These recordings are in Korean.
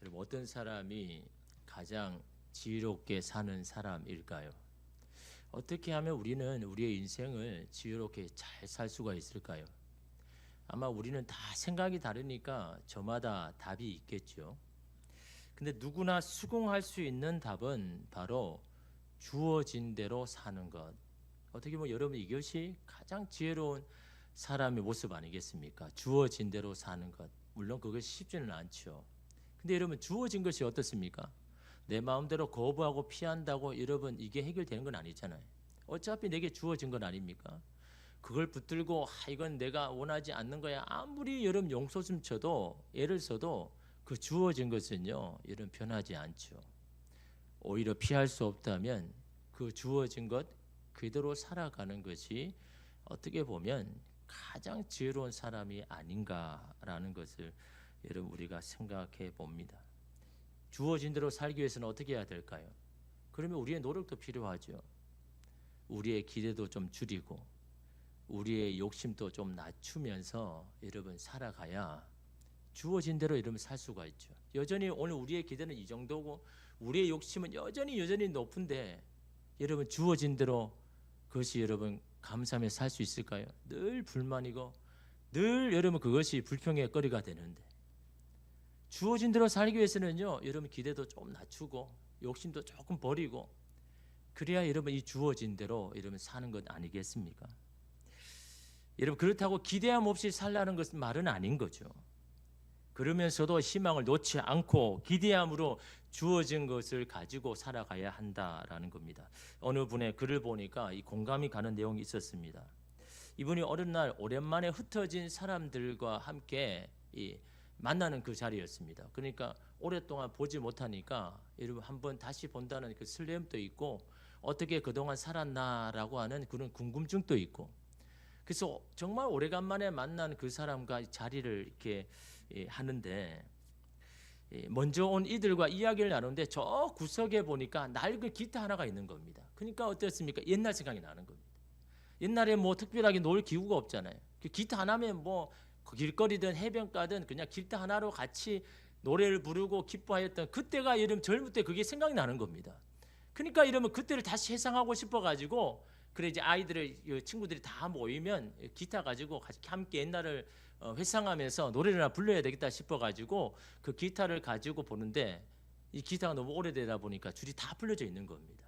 여러분, 어떤 사람이 가장 지혜롭게 사는 사람일까요? 어떻게 하면 우리는 우리의 인생을 지혜롭게 잘 살 수가 있을까요? 아마 우리는 다 생각이 다르니까 저마다 답이 있겠죠. 근데 누구나 수긍할 수 있는 답은 바로 주어진 대로 사는 것. 어떻게 보면 여러분, 이것이 가장 지혜로운 사람의 모습 아니겠습니까? 주어진 대로 사는 것. 물론 그것이 쉽지는 않죠. 근데 여러분, 주어진 것이 어떻습니까? 내 마음대로 거부하고 피한다고 여러분 이게 해결되는 건 아니잖아요. 어차피 내게 주어진 건 아닙니까? 그걸 붙들고 이건 내가 원하지 않는 거야, 아무리 여러분 용서좀 쳐도, 애를 써도 그 주어진 것은요 여러분 변하지 않죠. 오히려 피할 수 없다면 그 주어진 것 그대로 살아가는 것이 어떻게 보면 가장 지혜로운 사람이 아닌가라는 것을 여러분 우리가 생각해 봅니다. 주어진 대로 살기 위해서는 어떻게 해야 될까요? 그러면 우리의 노력도 필요하죠. 우리의 기대도 좀 줄이고 우리의 욕심도 좀 낮추면서 여러분 살아가야 주어진 대로 여러분 살 수가 있죠. 여전히 오늘 우리의 기대는 이 정도고 우리의 욕심은 여전히 높은데 여러분 주어진 대로 그것이 여러분 감사하며 살 수 있을까요? 늘 불만이고 늘 여러분 그것이 불평의 거리가 되는데, 주어진 대로 살기 위해서는요 여러분 기대도 좀 낮추고 욕심도 조금 버리고 그래야 여러분 이 주어진 대로 여러분 사는 것 아니겠습니까? 여러분, 그렇다고 기대함 없이 살라는 것은 말은 아닌 거죠. 그러면서도 희망을 놓지 않고 기대함으로 주어진 것을 가지고 살아가야 한다라는 겁니다. 어느 분의 글을 보니까 이 공감이 가는 내용이 있었습니다. 이분이 어느 날 오랜만에 흩어진 사람들과 함께 만나는 그 자리였습니다. 그러니까 오랫동안 보지 못하니까 여러분 한번 다시 본다는 그 설렘도 있고 어떻게 그동안 살았나라고 하는 그런 궁금증도 있고, 그래서 정말 오래간만에 만난 그 사람과 자리를 이렇게 하는데 먼저 온 이들과 이야기를 나누는데 저 구석에 보니까 낡은 기타 하나가 있는 겁니다. 그러니까 어떻습니까? 옛날 생각이 나는 겁니다. 옛날에 뭐 특별하게 놀 기구가 없잖아요. 기타 하나면 뭐 길거리든 해변가든 그냥 기타 하나로 같이 노래를 부르고 기뻐하였던 그때가 여러분 젊을 때 그게 생각이 나는 겁니다. 그러니까 이러면 그때를 다시 회상하고 싶어가지고, 그래 이제 아이들의 친구들이 다 모이면 기타 가지고 함께 옛날을 회상하면서 노래를 하나 불러야 되겠다 싶어가지고 그 기타를 가지고 보는데 이 기타가 너무 오래되다 보니까 줄이 다 풀려져 있는 겁니다.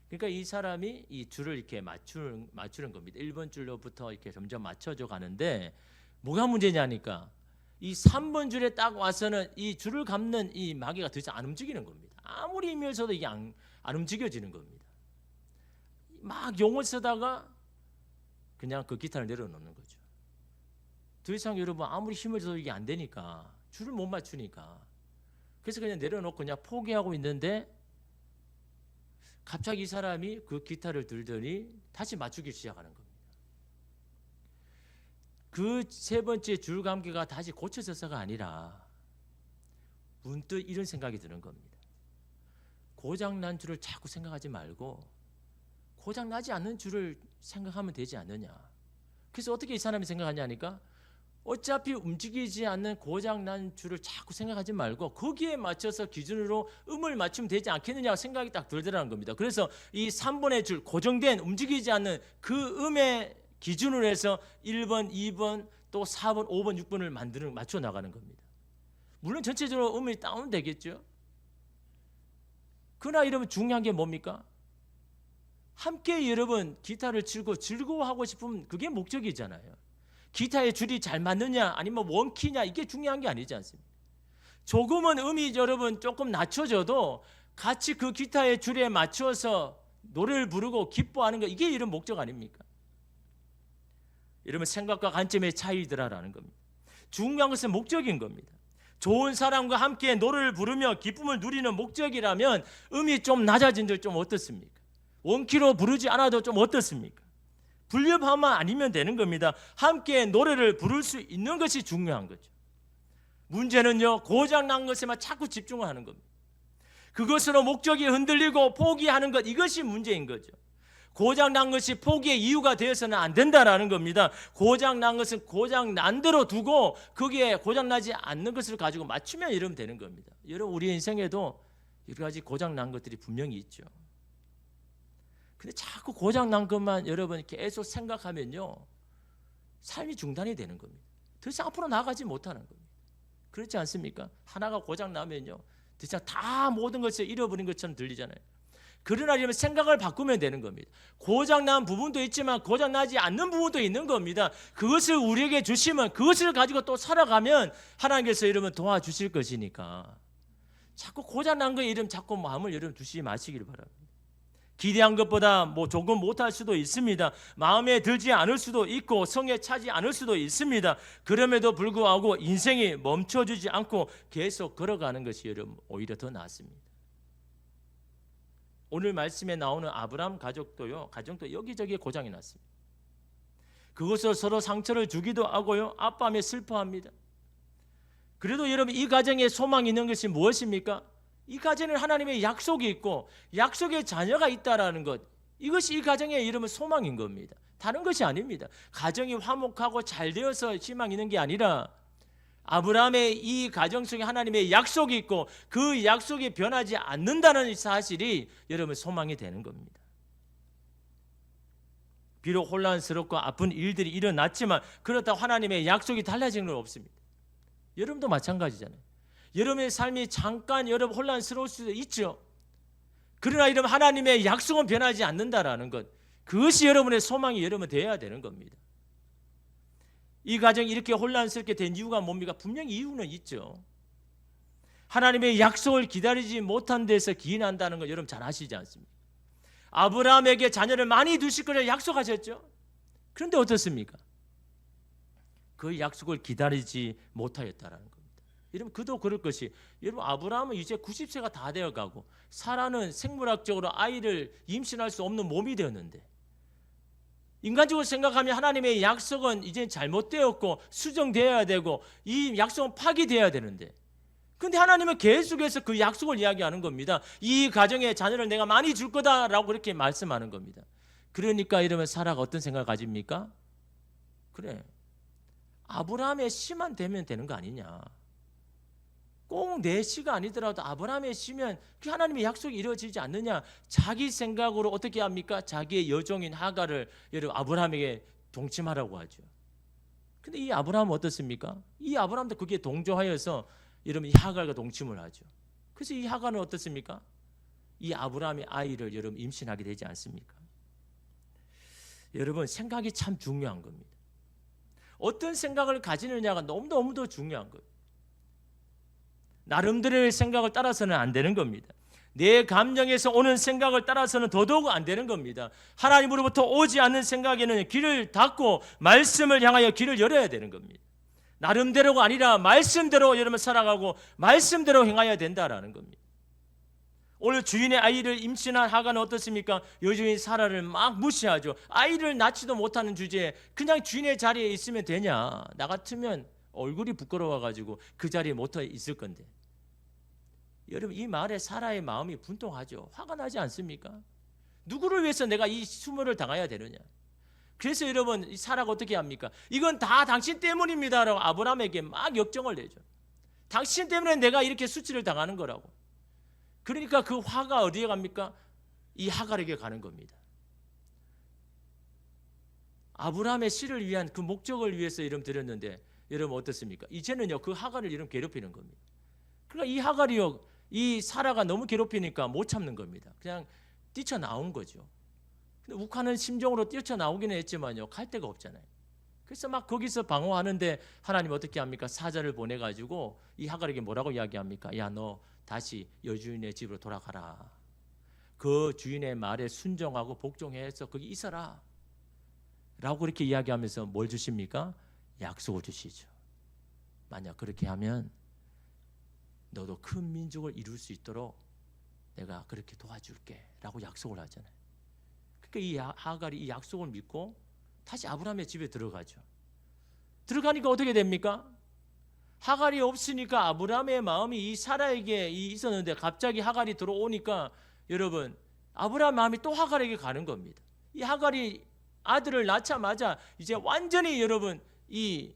그러니까 이 사람이 이 줄을 이렇게 맞추는 겁니다. 1번 줄로부터 이렇게 점점 맞춰져 가는데 뭐가 문제냐니까 이 3번 줄에 딱 와서는 이 줄을 감는 이 마개가 더 이상 안 움직이는 겁니다. 아무리 힘을 써도 이게 안 움직여지는 겁니다. 막 용을 쓰다가 그냥 그 기타를 내려놓는 거죠. 더 이상 여러분 아무리 힘을 써도 이게 안 되니까, 줄을 못 맞추니까, 그래서 그냥 내려놓고 그냥 포기하고 있는데 갑자기 이 사람이 그 기타를 들더니 다시 맞추기 시작하는 겁니다. 그 세 번째 줄 감기가 다시 고쳐져서가 아니라 문득 이런 생각이 드는 겁니다. 고장난 줄을 자꾸 생각하지 말고 고장나지 않는 줄을 생각하면 되지 않느냐. 그래서 어떻게 이 사람이 생각하냐니까 어차피 움직이지 않는 고장난 줄을 자꾸 생각하지 말고 거기에 맞춰서 기준으로 음을 맞추면 되지 않겠느냐 생각이 딱 들더라는 겁니다. 그래서 이 3번의 줄, 고정된 움직이지 않는 그 음의 기준으로 해서 1번, 2번, 또 4번, 5번, 6번을 맞춰 나가는 겁니다. 물론 전체적으로 음이 다운되겠죠. 그러나 여러분 중요한 게 뭡니까? 함께 여러분 기타를 치고 즐거워하고 싶으면 그게 목적이잖아요. 기타의 줄이 잘 맞느냐 아니면 원키냐 이게 중요한 게 아니지 않습니까? 조금은 음이 여러분 조금 낮춰져도 같이 그 기타의 줄에 맞춰서 노래를 부르고 기뻐하는 거, 이게 이런 목적 아닙니까? 여러분 생각과 관점의 차이더라라는 겁니다. 중요한 것은 목적인 겁니다. 좋은 사람과 함께 노래를 부르며 기쁨을 누리는 목적이라면 음이 좀 낮아진들 좀 어떻습니까? 원키로 부르지 않아도 좀 어떻습니까? 불협화만 아니면 되는 겁니다. 함께 노래를 부를 수 있는 것이 중요한 거죠. 문제는요 고장난 것에만 자꾸 집중하는 겁니다. 그것으로 목적이 흔들리고 포기하는 것, 이것이 문제인 거죠. 고장난 것이 포기의 이유가 되어서는 안 된다라는 겁니다. 고장난 것은 고장난 대로 두고 거기에 고장나지 않는 것을 가지고 맞추면 이러면 되는 겁니다. 여러분 우리 인생에도 여러 가지 고장난 것들이 분명히 있죠. 근데 자꾸 고장난 것만 여러분 계속 생각하면요, 삶이 중단이 되는 겁니다. 더 이상 앞으로 나아가지 못하는 겁니다. 그렇지 않습니까? 하나가 고장나면요, 더 이상 다 모든 것을 잃어버린 것처럼 들리잖아요. 그러나 이러면 생각을 바꾸면 되는 겁니다. 고장난 부분도 있지만 고장나지 않는 부분도 있는 겁니다. 그것을 우리에게 주시면 그것을 가지고 또 살아가면 하나님께서 여러분 도와주실 것이니까 자꾸 고장난 거에 이름 자꾸 마음을 여러분 두시지 마시길 바랍니다. 기대한 것보다 뭐 조금 못할 수도 있습니다. 마음에 들지 않을 수도 있고 성에 차지 않을 수도 있습니다. 그럼에도 불구하고 인생이 멈춰주지 않고 계속 걸어가는 것이 여러분 오히려 더 낫습니다. 오늘 말씀에 나오는 아브라함 가정도 여기저기에 고장이 났습니다. 그것을 서로 상처를 주기도 하고요, 아빠하며 슬퍼합니다. 그래도 여러분 이 가정에 소망이 있는 것이 무엇입니까? 이 가정에 하나님의 약속이 있고 약속의 자녀가 있다라는 것, 이것이 이 가정의 이름은 소망인 겁니다. 다른 것이 아닙니다. 가정이 화목하고 잘 되어서 희망이 있는 게 아니라 아브라함의 이 가정 속에 하나님의 약속이 있고 그 약속이 변하지 않는다는 사실이 여러분 소망이 되는 겁니다. 비록 혼란스럽고 아픈 일들이 일어났지만 그렇다고 하나님의 약속이 달라지는 건 없습니다. 여러분도 마찬가지잖아요. 여러분의 삶이 잠깐 여러분 혼란스러울 수도 있죠. 그러나 여러분 하나님의 약속은 변하지 않는다라는 것, 그것이 여러분의 소망이 여러분 되어야 되는 겁니다. 이 가정이 이렇게 혼란스럽게 된 이유가 뭡니까? 분명히 이유는 있죠. 하나님의 약속을 기다리지 못한 데서 기인한다는 걸 여러분 잘 아시지 않습니까? 아브라함에게 자녀를 많이 두실 거를 약속하셨죠. 그런데 어떻습니까? 그 약속을 기다리지 못하였다라는 겁니다. 여러분 그도 그럴 것이, 여러분 아브라함은 이제 90세가 다 되어가고 사라는 생물학적으로 아이를 임신할 수 없는 몸이 되었는데, 인간적으로 생각하면 하나님의 약속은 이제 잘못되었고 수정되어야 되고 이 약속은 파기되어야 되는데, 근데 하나님은 계속해서 그 약속을 이야기하는 겁니다. 이 가정에 자녀를 내가 많이 줄 거다라고 그렇게 말씀하는 겁니다. 그러니까 이러면 사라가 어떤 생각을 가집니까? 그래, 아브라함의 씨만 되면 되는 거 아니냐, 꼭 내 씨가 아니더라도 아브라함의 씨면 그 하나님의 약속이 이루어지지 않느냐, 자기 생각으로 어떻게 합니까? 자기의 여종인 하갈을 여러분 아브라함에게 동침하라고 하죠. 근데 이 아브라함은 어떻습니까? 이 아브라함도 그게 동조하여서 여러분 이 하갈과 동침을 하죠. 그래서 이 하갈은 어떻습니까? 이 아브라함의 아이를 여러분 임신하게 되지 않습니까? 여러분 생각이 참 중요한 겁니다. 어떤 생각을 가지느냐가 너무너무 중요한 거예요. 나름대로의 생각을 따라서는 안 되는 겁니다. 내 감정에서 오는 생각을 따라서는 더더욱 안 되는 겁니다. 하나님으로부터 오지 않는 생각에는 길을 닫고 말씀을 향하여 길을 열어야 되는 겁니다. 나름대로가 아니라 말씀대로 여러분 살아가고 말씀대로 행해야 된다라는 겁니다. 오늘 주인의 아이를 임신한 하갈은 어떻습니까? 여주인 사라를 막 무시하죠. 아이를 낳지도 못하는 주제에 그냥 주인의 자리에 있으면 되냐? 나 같으면 얼굴이 부끄러워가지고 그 자리에 못 있을 건데. 여러분 이 말에 사라의 마음이 분통하죠. 화가 나지 않습니까? 누구를 위해서 내가 이 수모를 당해야 되느냐? 그래서 여러분 이 사라가 어떻게 합니까? 이건 다 당신 때문입니다라고 아브라함에게 막 역정을 내죠. 당신 때문에 내가 이렇게 수치를 당하는 거라고. 그러니까 그 화가 어디에 갑니까? 이 하갈에게 가는 겁니다. 아브라함의 씨를 위한 그 목적을 위해서 이름 드렸는데 여러분 어떻습니까? 이제는요 그 하갈을 이름 괴롭히는 겁니다. 그러니까 이 하갈이요 이 사라가 너무 괴롭히니까 못 참는 겁니다. 그냥 뛰쳐나온 거죠. 근데 욱하는 심정으로 뛰쳐나오기는 했지만요 갈 데가 없잖아요. 그래서 막 거기서 방어하는데 하나님 어떻게 합니까? 사자를 보내가지고 이 하갈에게 뭐라고 이야기합니까? 야 너 다시 여주인의 집으로 돌아가라. 그 주인의 말에 순종하고 복종해서 거기 있어라 라고 그렇게 이야기하면서 뭘 주십니까? 약속을 주시죠. 만약 그렇게 하면 너도 큰 민족을 이룰 수 있도록 내가 그렇게 도와줄게 라고 약속을 하잖아요. 그러니까 이 하갈이 이 약속을 믿고 다시 아브라함의 집에 들어가죠. 들어가니까 어떻게 됩니까? 하갈이 없으니까 아브라함의 마음이 이 사라에게 있었는데 갑자기 하갈이 들어오니까 여러분 아브라함 마음이 또 하갈에게 가는 겁니다. 이 하갈이 아들을 낳자마자 이제 완전히 여러분 이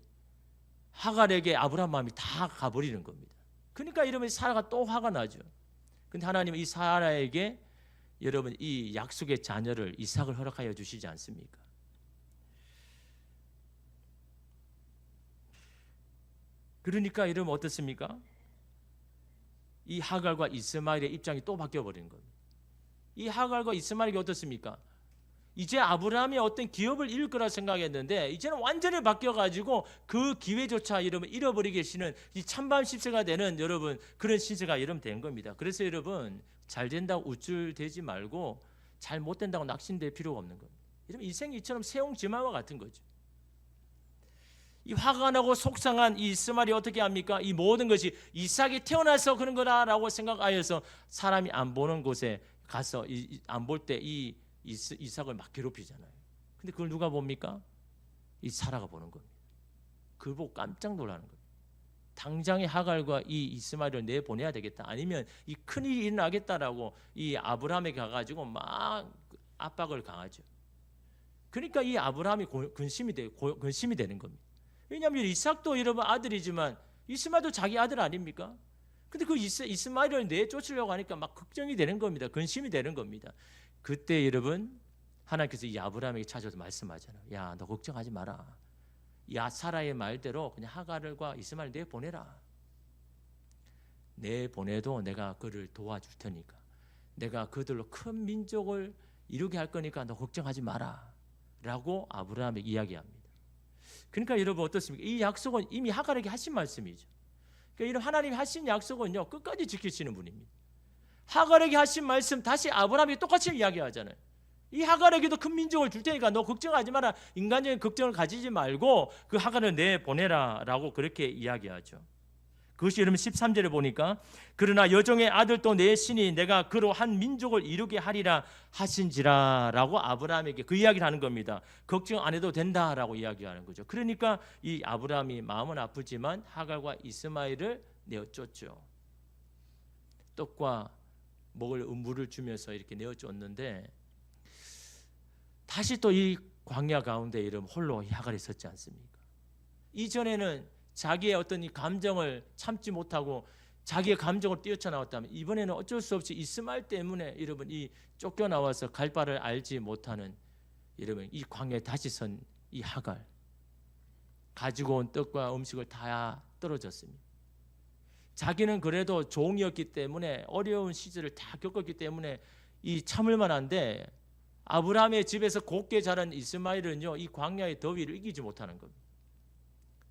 하갈에게 아브라함 마음이 다 가버리는 겁니다. 그러니까 이러면 사라가 또 화가 나죠. 근데 하나님은 이 사라에게 여러분 이 약속의 자녀를 이삭을 허락하여 주시지 않습니까? 그러니까 여러분 어떻습니까? 이 하갈과 이스마엘의 입장이 또 바뀌어버리는 겁니다. 이 하갈과 이스마엘이 어떻습니까? 이제 아브라함이 어떤 기업을 잃을 거라 생각했는데 이제는 완전히 바뀌어가지고 그 기회조차 여러분 잃어버리게 하시는 이 찬반 십세가 되는 여러분 그런 신세가 여러분 된 겁니다. 그래서 여러분 잘 된다고 우쭐대지 말고 잘 못 된다고 낙심될 필요가 없는 겁니다. 여러분 인생이 이처럼 세옹지마와 같은 거죠. 이 화가 나고 속상한 이 이스마엘이 어떻게 합니까? 이 모든 것이 이삭이 태어나서 그런 거다라고 생각하여서 사람이 안 보는 곳에 가서 안 볼 때 이 이삭을 막 괴롭히잖아요. 근데 그걸 누가 봅니까? 이 사라가 보는 겁니다. 그걸 보고 깜짝 놀라는 겁니다. 당장에 하갈과 이 이스마엘을 내보내야 되겠다. 아니면 이 큰일이 일어나겠다라고 이 아브라함에게 가가지고 막 압박을 강하죠. 그러니까 이 아브라함이 근심이 되는 겁니다. 왜냐하면 이삭도 여러분 아들이지만 이스마엘도 자기 아들 아닙니까? 근데 그 이스마엘을 내쫓으려고 하니까 막 걱정이 되는 겁니다. 근심이 되는 겁니다. 그때 여러분 하나님께서 이 아브라함에게 찾아서 말씀하잖아요. 야, 너 걱정하지 마라. 야, 사라의 말대로 그냥 하갈과 이스마엘 내보내라. 내보내도 내가 그를 도와줄 테니까. 내가 그들로 큰 민족을 이루게 할 거니까 너 걱정하지 마라. 라고 아브라함에게 이야기합니다. 그러니까 여러분 어떻습니까? 이 약속은 이미 하갈에게 하신 말씀이죠. 그러니까 이런 하나님이 하신 약속은요 끝까지 지키시는 분입니다. 하갈에게 하신 말씀 다시 아브라함이 똑같이 이야기하잖아요. 이 하갈에게도 큰 민족을 줄 테니까 너 걱정하지 마라. 인간적인 걱정을 가지지 말고 그 하갈을 내보내라 라고 그렇게 이야기하죠. 그것이 여러분 13절에 보니까 그러나 여종의 아들 또 내 신이 내가 그로 한 민족을 이루게 하리라 하신지라 라고 아브라함에게 그 이야기를 하는 겁니다. 걱정 안 해도 된다라고 이야기하는 거죠. 그러니까 이 아브라함이 마음은 아프지만 하갈과 이스마엘을 내어쫓죠. 떡과 먹을 물을 주면서 이렇게 내어쫓는데 다시 또 이 광야 가운데 이름 홀로 하갈이 섰지 않습니까? 이전에는 자기의 어떤 이 감정을 참지 못하고 자기의 감정을 뛰어쳐나왔다면 이번에는 어쩔 수 없이 이스마엘 때문에 여러분 이 쫓겨나와서 갈 바를 알지 못하는 여러분 이 광야에 다시 선 이 하갈 가지고 온 떡과 음식을 다 떨어졌습니다. 자기는 그래도 종이었기 때문에 어려운 시절을 다 겪었기 때문에 이 참을 만한데 아브라함의 집에서 곱게 자란 이스마엘은요 이 광야의 더위를 이기지 못하는 겁니다.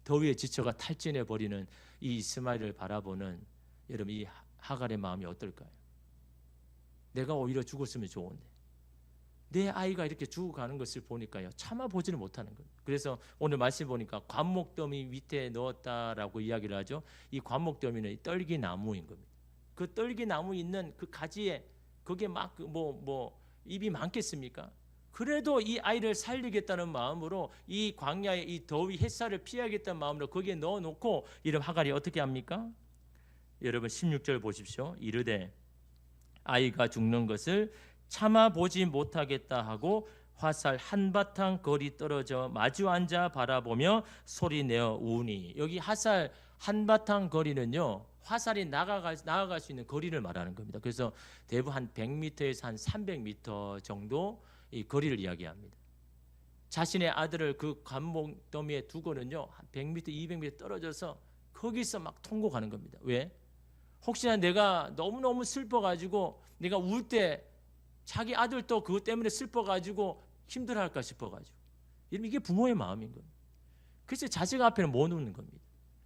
더위에 지쳐가 탈진해 버리는 이 이스마엘을 바라보는 여러분 이 하갈의 마음이 어떨까요? 내가 오히려 죽었으면 좋은데 내 아이가 이렇게 죽어가는 것을 보니까요 참아보지는 못하는 거예요. 그래서 오늘 말씀 보니까 관목더미 밑에 넣었다라고 이야기를 하죠. 이 관목더미는 떨기나무인 겁니다. 그 떨기나무 있는 그 가지에 그게 막 입이 많겠습니까? 그래도 이 아이를 살리겠다는 마음으로 이 광야의 이 더위 햇살을 피하겠다는 마음으로 거기에 넣어놓고 이런 하갈이 어떻게 합니까? 여러분 16절 보십시오. 이르되 아이가 죽는 것을 참아보지 못하겠다 하고 화살 한바탕 거리 떨어져 마주 앉아 바라보며 소리내어 우니. 여기 화살 한바탕 거리는요 화살이 나아갈 수 있는 거리를 말하는 겁니다. 그래서 대부분 한 100m에서 한 300m 정도 이 거리를 이야기합니다. 자신의 아들을 그 관목더미에 두고는요 한 100m, 200m 떨어져서 거기서 막 통곡하는 겁니다. 왜? 혹시나 내가 너무너무 슬퍼가지고 내가 울 때 자기 아들도 그것 때문에 슬퍼가지고 힘들어할까 싶어가지고 이게 부모의 마음인 겁니다. 그래서 자식 앞에는 못 웃는 겁니다.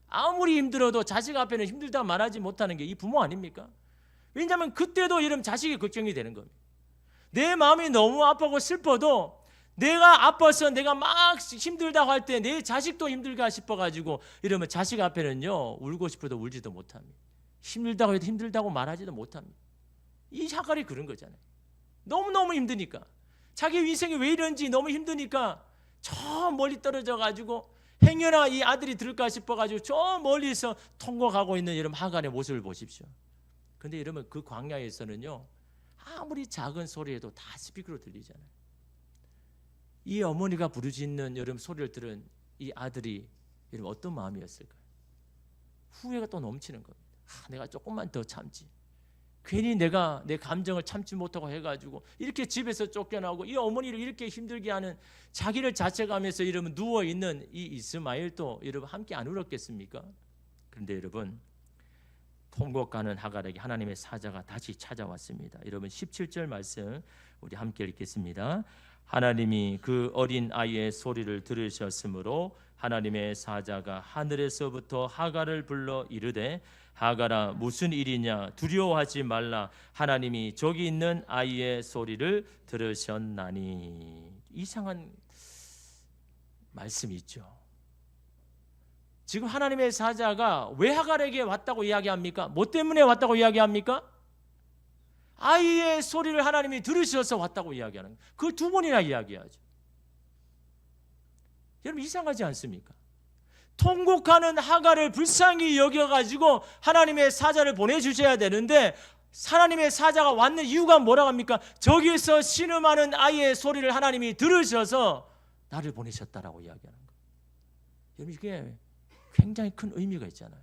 아무리 힘들어도 자식 앞에는 힘들다 말하지 못하는 게 이 부모 아닙니까? 왜냐하면 그때도 이런 자식이 걱정이 되는 겁니다. 내 마음이 너무 아프고 슬퍼도 내가 아파서 내가 막 힘들다고 할 때 내 자식도 힘들까 싶어가지고 이러면 자식 앞에는요 울고 싶어도 울지도 못합니다. 힘들다고 해도 힘들다고 말하지도 못합니다. 이 하갈이 그런 거잖아요. 너무너무 힘드니까 자기 인생이 왜 이런지 너무 힘드니까 저 멀리 떨어져가지고 행여나 이 아들이 들을까 싶어가지고 저 멀리서 통곡하고 있는 여러분 하갈의 모습을 보십시오. 근데 여러분 그 광야에서는요 아무리 작은 소리에도 다 스피커로 들리잖아요. 이 어머니가 부르짖는 여러분 소리를 들은 이 아들이 여러분 어떤 마음이었을까요? 후회가 또 넘치는 겁니다. 내가 조금만 더 참지. 괜히 내가 내 감정을 참지 못하고 해가지고 이렇게 집에서 쫓겨나고 이 어머니를 이렇게 힘들게 하는 자기를 자책하면서 여러분 누워있는 이 이스마엘도 여러분 함께 안 울었겠습니까? 그런데 여러분 통곡하는 하갈에게 하나님의 사자가 다시 찾아왔습니다. 여러분 17절 말씀 우리 함께 읽겠습니다. 하나님이 그 어린 아이의 소리를 들으셨으므로 하나님의 사자가 하늘에서부터 하갈을 불러 이르되 하갈아 무슨 일이냐 두려워하지 말라 하나님이 저기 있는 아이의 소리를 들으셨나니. 이상한 말씀이 있죠. 지금 하나님의 사자가 왜 하갈에게 왔다고 이야기합니까? 뭐 때문에 왔다고 이야기합니까? 아이의 소리를 하나님이 들으셔서 왔다고 이야기하는 거예요. 그 두 번이나 이야기하죠. 여러분 이상하지 않습니까? 통곡하는 하갈을 불쌍히 여겨가지고 하나님의 사자를 보내주셔야 되는데 하나님의 사자가 왔는 이유가 뭐라고 합니까? 저기서 신음하는 아이의 소리를 하나님이 들으셔서 나를 보내셨다라고 이야기하는 거예요. 여러분 이게 굉장히 큰 의미가 있잖아요.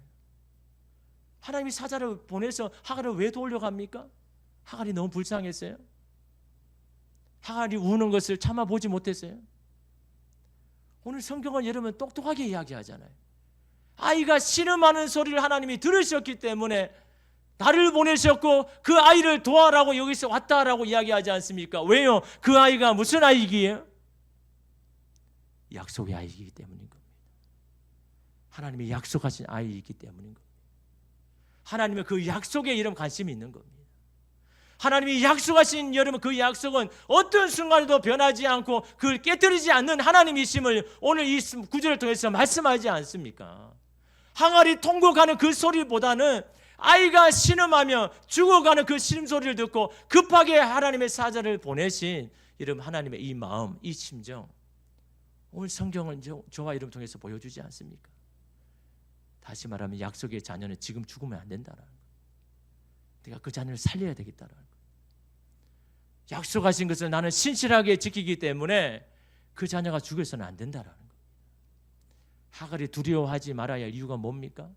하나님이 사자를 보내서 하갈을 왜 돌려갑니까? 하갈이 너무 불쌍했어요? 하갈이 우는 것을 참아보지 못했어요? 오늘 성경은 여러분 똑똑하게 이야기하잖아요. 아이가 신음하는 소리를 하나님이 들으셨기 때문에 나를 보내셨고 그 아이를 도와라고 여기서 왔다라고 이야기하지 않습니까? 왜요? 그 아이가 무슨 아이기예요? 약속의 아이이기 때문인 겁니다. 하나님이 약속하신 아이이기 때문인 겁니다. 하나님의 그 약속에 이런 관심이 있는 겁니다. 하나님이 약속하신 여러분 그 약속은 어떤 순간에도 변하지 않고 그걸 깨뜨리지 않는 하나님이심을 오늘 이 구절을 통해서 말씀하지 않습니까? 하갈이 통곡하는 그 소리보다는 아이가 신음하며 죽어가는 그 신음소리를 듣고 급하게 하나님의 사자를 보내신 여러분 하나님의 이 마음, 이 심정, 오늘 성경은 저와 여러분 통해서 보여주지 않습니까? 다시 말하면 약속의 자녀는 지금 죽으면 안 된다는 거예요. 내가 그 자녀를 살려야 되겠다는 거예요. 약속하신 것을 나는 신실하게 지키기 때문에 그 자녀가 죽어서는 안 된다는 거예요. 하갈이 두려워하지 말아야 할 이유가 뭡니까?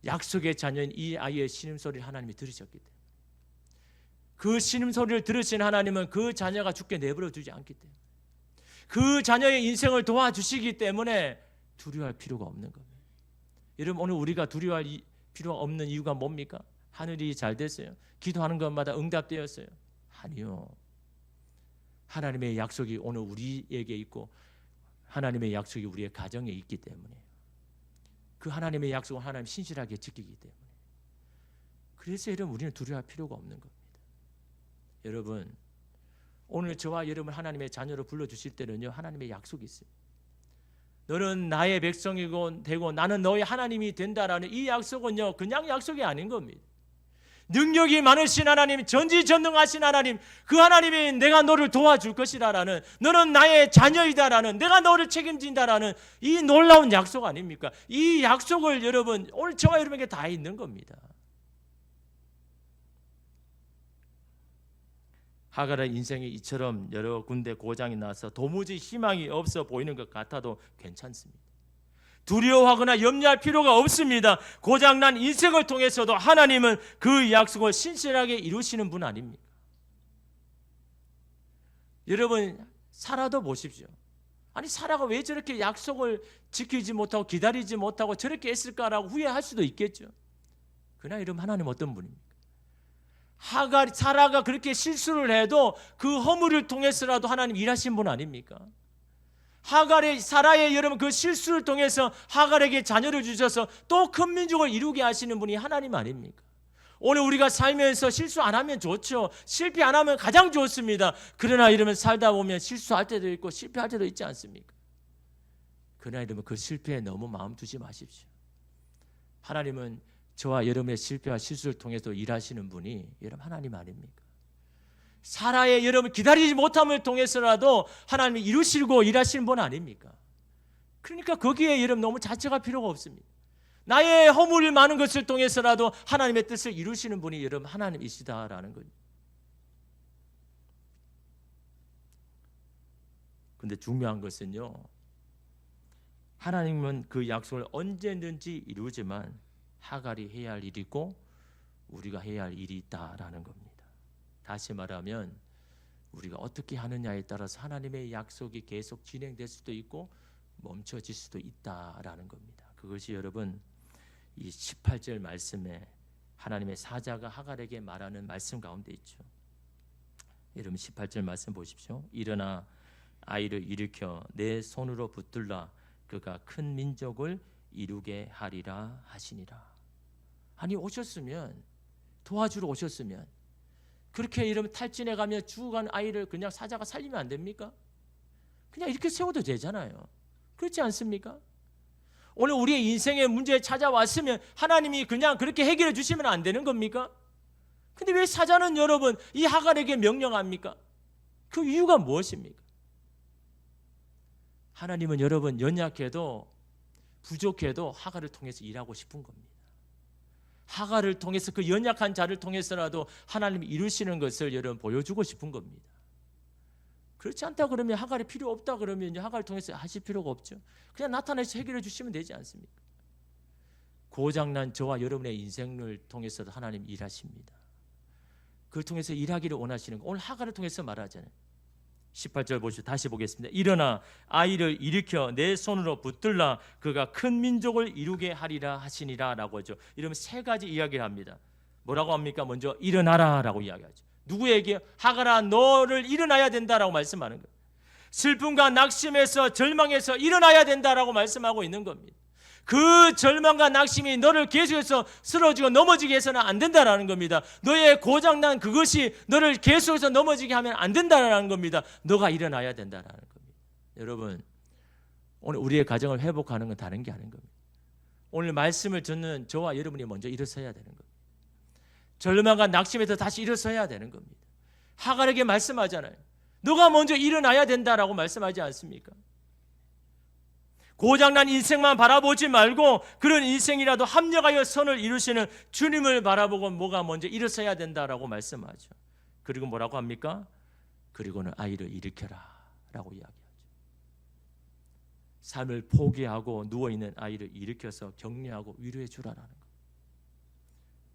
약속의 자녀인 이 아이의 신음소리를 하나님이 들으셨기 때문에 그 신음소리를 들으신 하나님은 그 자녀가 죽게 내버려 두지 않기 때문에 그 자녀의 인생을 도와주시기 때문에 두려워할 필요가 없는 겁니다. 여러분 오늘 우리가 두려워할 필요가 없는 이유가 뭡니까? 하늘이 잘 됐어요? 기도하는 것마다 응답되었어요? 아니요. 하나님의 약속이 오늘 우리에게 있고 하나님의 약속이 우리의 가정에 있기 때문에 그 하나님의 약속은 하나님 신실하게 지키기 때문에 그래서 여러분 우리는 두려워할 필요가 없는 겁니다. 여러분 오늘 저와 여러분 하나님의 자녀로 불러주실 때는요 하나님의 약속이 있어요. 너는 나의 백성이고 되고 나는 너의 하나님이 된다라는 이 약속은요 그냥 약속이 아닌 겁니다. 능력이 많으신 하나님, 전지전능하신 하나님, 그 하나님이 내가 너를 도와줄 것이라라는, 너는 나의 자녀이다라는, 내가 너를 책임진다라는 이 놀라운 약속 아닙니까? 이 약속을 여러분 오늘 저와 여러분에게 다 있는 겁니다. 하갈의 인생이 이처럼 여러 군데 고장이 나서 도무지 희망이 없어 보이는 것 같아도 괜찮습니다. 두려워하거나 염려할 필요가 없습니다. 고장난 인생을 통해서도 하나님은 그 약속을 신실하게 이루시는 분 아닙니까? 여러분 사라도 보십시오. 아니 사라가 왜 저렇게 약속을 지키지 못하고 기다리지 못하고 저렇게 했을까라고 후회할 수도 있겠죠. 그러나 여러분 하나님 어떤 분입니까? 사라가 그렇게 실수를 해도 그 허물을 통해서라도 하나님 일하신 분 아닙니까? 사라의 여러분 그 실수를 통해서 하갈에게 자녀를 주셔서 또 큰 민족을 이루게 하시는 분이 하나님 아닙니까? 오늘 우리가 살면서 실수 안 하면 좋죠. 실패 안 하면 가장 좋습니다. 그러나 이러면 살다 보면 실수할 때도 있고 실패할 때도 있지 않습니까? 그러나 이러면 그 실패에 너무 마음 두지 마십시오. 하나님은 저와 여러분의 실패와 실수를 통해서 일하시는 분이 여러분 하나님 아닙니까? 사라의 여러분 기다리지 못함을 통해서라도 하나님이 이루시고 일하시는 분 아닙니까? 그러니까 거기에 여러분 너무 자책할 필요가 없습니다. 나의 허물이 많은 것을 통해서라도 하나님의 뜻을 이루시는 분이 여러분 하나님이시다라는 거예요. 근데 중요한 것은요, 하나님은 그 약속을 언제든지 이루지만 하갈이 해야 할 일이고 우리가 해야 할 일이 있다라는 겁니다. 다시 말하면 우리가 어떻게 하느냐에 따라서 하나님의 약속이 계속 진행될 수도 있고 멈춰질 수도 있다라는 겁니다. 그것이 여러분 이 18절 말씀에 하나님의 사자가 하갈에게 말하는 말씀 가운데 있죠. 여러분 18절 말씀 보십시오. 일어나 아이를 일으켜 내 손으로 붙들라 그가 큰 민족을 이루게 하리라 하시니라. 아니 오셨으면 도와주러 오셨으면 그렇게 이러면 탈진해 가며 죽어간 아이를 그냥 사자가 살리면 안 됩니까? 그냥 이렇게 세워도 되잖아요. 그렇지 않습니까? 오늘 우리의 인생의 문제에 찾아왔으면 하나님이 그냥 그렇게 해결해 주시면 안 되는 겁니까? 근데 왜 사자는 여러분 이 하갈에게 명령합니까? 그 이유가 무엇입니까? 하나님은 여러분 연약해도 부족해도 하갈을 통해서 일하고 싶은 겁니다. 하갈을 통해서 그 연약한 자를 통해서라도 하나님이 이루시는 것을 여러분 보여주고 싶은 겁니다. 그렇지 않다 그러면 하갈이 필요 없다 그러면 이제 하갈을 통해서 하실 필요가 없죠. 그냥 나타나서 해결해 주시면 되지 않습니까? 고장난 저와 여러분의 인생을 통해서도 하나님 일하십니다. 그걸 통해서 일하기를 원하시는 거. 오늘 하갈을 통해서 말하잖아요. 18절 보시죠. 다시 보겠습니다. 일어나 아이를 일으켜 내 손으로 붙들라 그가 큰 민족을 이루게 하리라 하시니라 라고 하죠. 이러면 세 가지 이야기를 합니다. 뭐라고 합니까? 먼저 일어나라 라고 이야기하죠. 누구에게? 하갈아 너를 일어나야 된다라고 말씀하는 거예요. 슬픔과 낙심에서 절망에서 일어나야 된다라고 말씀하고 있는 겁니다. 그 절망과 낙심이 너를 계속해서 쓰러지고 넘어지게 해서는 안 된다라는 겁니다. 너의 고장난 그것이 너를 계속해서 넘어지게 하면 안 된다라는 겁니다. 너가 일어나야 된다라는 겁니다. 여러분 오늘 우리의 가정을 회복하는 건 다른 게 아닌 겁니다. 오늘 말씀을 듣는 저와 여러분이 먼저 일어서야 되는 겁니다. 절망과 낙심에서 다시 일어서야 되는 겁니다. 하갈에게 말씀하잖아요. 너가 먼저 일어나야 된다라고 말씀하지 않습니까? 고장난 인생만 바라보지 말고 그런 인생이라도 합력하여 선을 이루시는 주님을 바라보고 뭐가 먼저 일어서야 된다라고 말씀하죠. 그리고 뭐라고 합니까? 그리고는 아이를 일으켜라 라고 이야기하죠. 삶을 포기하고 누워있는 아이를 일으켜서 격려하고 위로해 주라라는 거예요.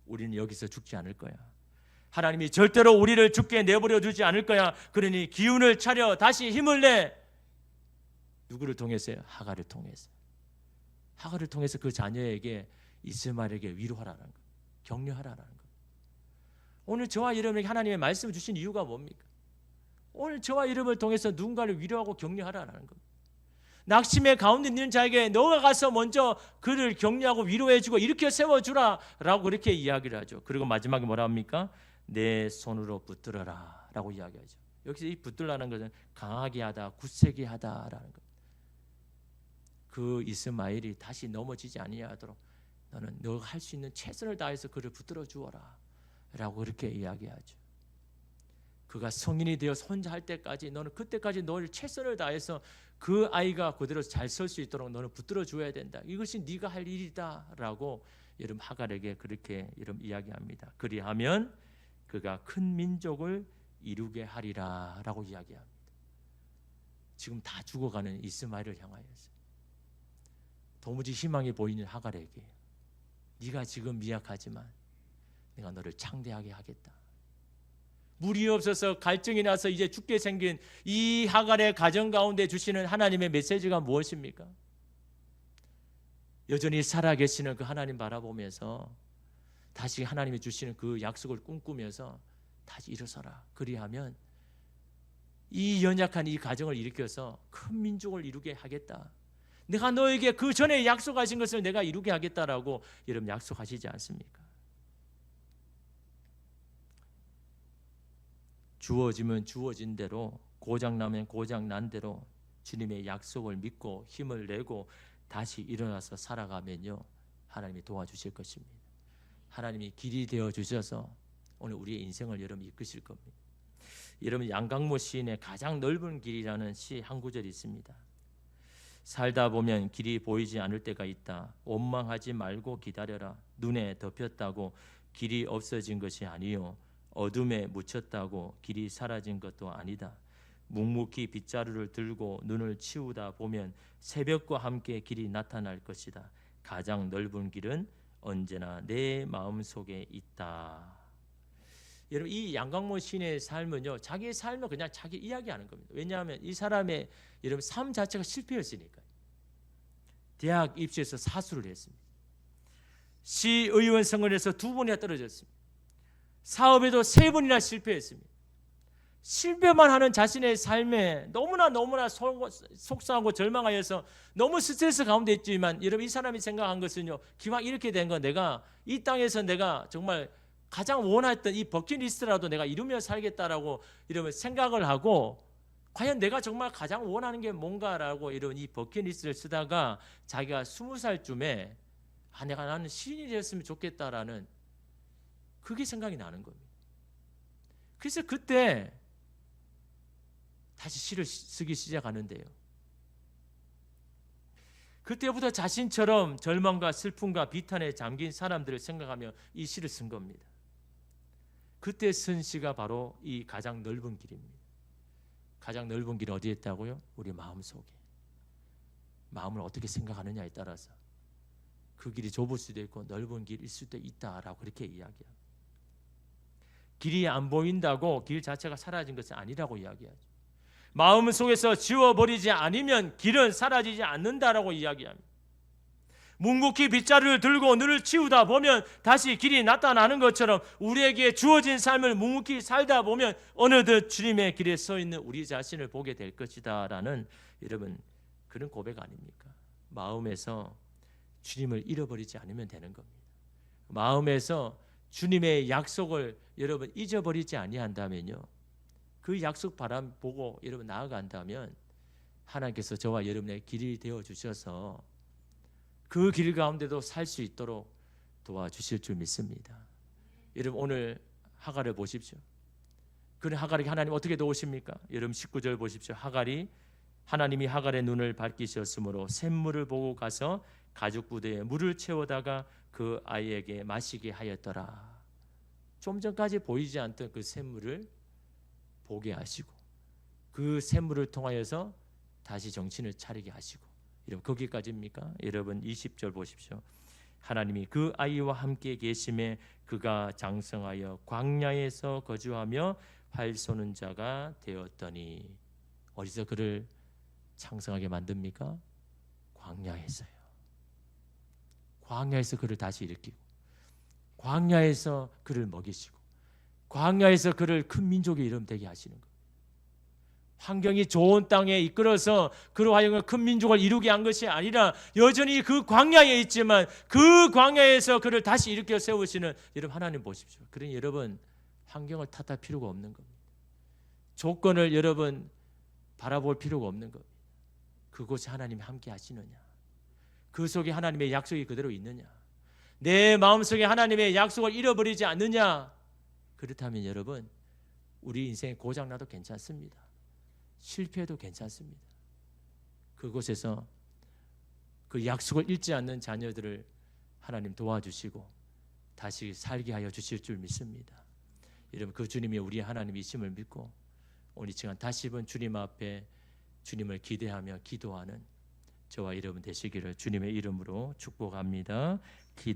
우리는 여기서 죽지 않을 거야. 하나님이 절대로 우리를 죽게 내버려 두지 않을 거야. 그러니 기운을 차려 다시 힘을 내. 누구를 통해서요? 하갈을 통해서. 하갈을 통해서 그 자녀에게 이스마엘에게 위로하라는 거, 격려하라는 거. 오늘 저와 여러분에게 하나님의 말씀을 주신 이유가 뭡니까? 오늘 저와 여러분을 통해서 누군가를 위로하고 격려하라는 겁니다. 낙심의 가운데 있는 자에게 너가 가서 먼저 그를 격려하고 위로해주고 일으켜 세워주라 라고 그렇게 이야기를 하죠. 그리고 마지막에 뭐라 합니까? 내 손으로 붙들어라 라고 이야기하죠. 여기서 이 붙들라는 것은 강하게 하다, 굳세게 하다라는 것. 그 이스마엘이 다시 넘어지지 아니하도록 너는 너가 할 수 있는 최선을 다해서 그를 붙들어 주어라 라고 그렇게 이야기하죠. 그가 성인이 되어 혼자 할 때까지 너는 그때까지 너를 최선을 다해서 그 아이가 그대로 잘 설 수 있도록 너는 붙들어 줘야 된다. 이것이 네가 할 일이다 라고 여러분 하갈에게 그렇게 여러분 이야기합니다. 그리하면 그가 큰 민족을 이루게 하리라 라고 이야기합니다. 지금 다 죽어가는 이스마엘을 향하여서 도무지 희망이 보이는 하갈에게 네가 지금 미약하지만 내가 너를 창대하게 하겠다. 물이 없어서 갈증이 나서 이제 죽게 생긴 이 하갈의 가정 가운데 주시는 하나님의 메시지가 무엇입니까? 여전히 살아계시는 그 하나님 바라보면서 다시 하나님이 주시는 그 약속을 꿈꾸면서 다시 일어서라. 그리하면 이 연약한 이 가정을 일으켜서 큰 민족을 이루게 하겠다. 내가 너에게 그 전에 약속하신 것을 내가 이루게 하겠다라고 여러분 약속하시지 않습니까? 주어지면 주어진 대로, 고장나면 고장난 대로 주님의 약속을 믿고 힘을 내고 다시 일어나서 살아가면요 하나님이 도와주실 것입니다. 하나님이 길이 되어 주셔서 오늘 우리의 인생을 여러분 이끄실 겁니다. 여러분 양강모 시인의 가장 넓은 길이라는 시 한 구절이 있습니다. 살다 보면 길이 보이지 않을 때가 있다. 원망하지 말고 기다려라. 눈에 덮였다고 길이 없어진 것이 아니요 어둠에 묻혔다고 길이 사라진 것도 아니다. 묵묵히 빗자루를 들고 눈을 치우다 보면 새벽과 함께 길이 나타날 것이다. 가장 넓은 길은 언제나 내 마음속에 있다. 여러분, 이 양강모 시인의 삶은요, 자기의 삶을 그냥 자기 이야기하는 겁니다. 왜냐하면 이 사람의 여러분 삶 자체가 실패였으니까요. 대학 입시에서 사수를 했습니다. 시의원 선거에서 2번이나 떨어졌습니다. 사업에도 3번이나 실패했습니다. 실패만 하는 자신의 삶에 너무나 속상하고 절망하여서 너무 스트레스 가운데 있지만, 여러분 이 사람이 생각한 것은요, 기왕 이렇게 된 건 내가 이 땅에서 내가 정말 가장 원했던 이 버킷리스트라도 내가 이루며 살겠다라고 이러면 생각을 하고, 과연 내가 정말 가장 원하는 게 뭔가라고 이런 이 버킷리스트를 쓰다가 자기가 20살쯤에 나는 시인이 되었으면 좋겠다라는 그게 생각이 나는 겁니다. 그래서 그때 다시 시를 쓰기 시작하는데요. 그때부터 자신처럼 절망과 슬픔과 비탄에 잠긴 사람들을 생각하며 이 시를 쓴 겁니다. 그때 쓴 시가 바로 이 가장 넓은 길입니다. 가장 넓은 길은 어디에 있다고요? 우리 마음속에. 마음을 어떻게 생각하느냐에 따라서 그 길이 좁을 수도 있고 넓은 길일 수도 있다라고 그렇게 이야기합니다. 길이 안 보인다고 길 자체가 사라진 것은 아니라고 이야기하죠. 마음 속에서 지워버리지 않으면 길은 사라지지 않는다라고 이야기합니다. 묵묵히 빗자루를 들고 눈을 치우다 보면 다시 길이 나타나는 것처럼 우리에게 주어진 삶을 묵묵히 살다 보면 어느덧 주님의 길에 서 있는 우리 자신을 보게 될 것이다 라는 여러분 그런 고백 아닙니까? 마음에서 주님을 잃어버리지 않으면 되는 겁니다. 마음에서 주님의 약속을 여러분 잊어버리지 아니한다면요, 그 약속 바람 보고 여러분 나아간다면 하나님께서 저와 여러분의 길이 되어 주셔서 그 길 가운데도 살 수 있도록 도와주실 줄 믿습니다. 여러분 오늘 하갈을 보십시오. 그 하갈에게 하나님 어떻게 도우십니까? 여러분 19절 보십시오. 하나님이 하갈의 눈을 밝히셨으므로 샘물을 보고 가서 가죽 부대에 물을 채우다가 그 아이에게 마시게 하였더라. 좀 전까지 보이지 않던 그 샘물을 보게 하시고 그 샘물을 통하여서 다시 정신을 차리게 하시고, 여러분 거기까지입니까? 여러분 20절 보십시오. 하나님이 그 아이와 함께 계심에 그가 장성하여 광야에서 거주하며 활 쏘는 자가 되었더니, 어디서 그를 장성하게 만듭니까? 광야에서요. 광야에서 그를 다시 일으키고, 광야에서 그를 먹이시고, 광야에서 그를 큰 민족의 이름 되게 하시는 것. 환경이 좋은 땅에 이끌어서 그로 하여금 큰 민족을 이루게 한 것이 아니라 여전히 그 광야에 있지만 그 광야에서 그를 다시 일으켜 세우시는 여러분 하나님 보십시오. 그러니 여러분 환경을 탓할 필요가 없는 겁니다. 조건을 여러분 바라볼 필요가 없는 겁니다. 그곳에 하나님이 함께 하시느냐, 그 속에 하나님의 약속이 그대로 있느냐, 내 마음속에 하나님의 약속을 잃어버리지 않느냐, 그렇다면 여러분 우리 인생에 고장나도 괜찮습니다. 실패해도 괜찮습니다. 그곳에서 그 약속을 잃지 않는 자녀들을 하나님 도와주시고 다시 살게 하여 주실 줄 믿습니다. 여러분 그 주님이 우리의 하나님이심을 믿고 오늘 이 시간 다시 한번 주님 앞에 주님을 기대하며 기도하는 저와 여러분 되시기를 주님의 이름으로 축복합니다. 기도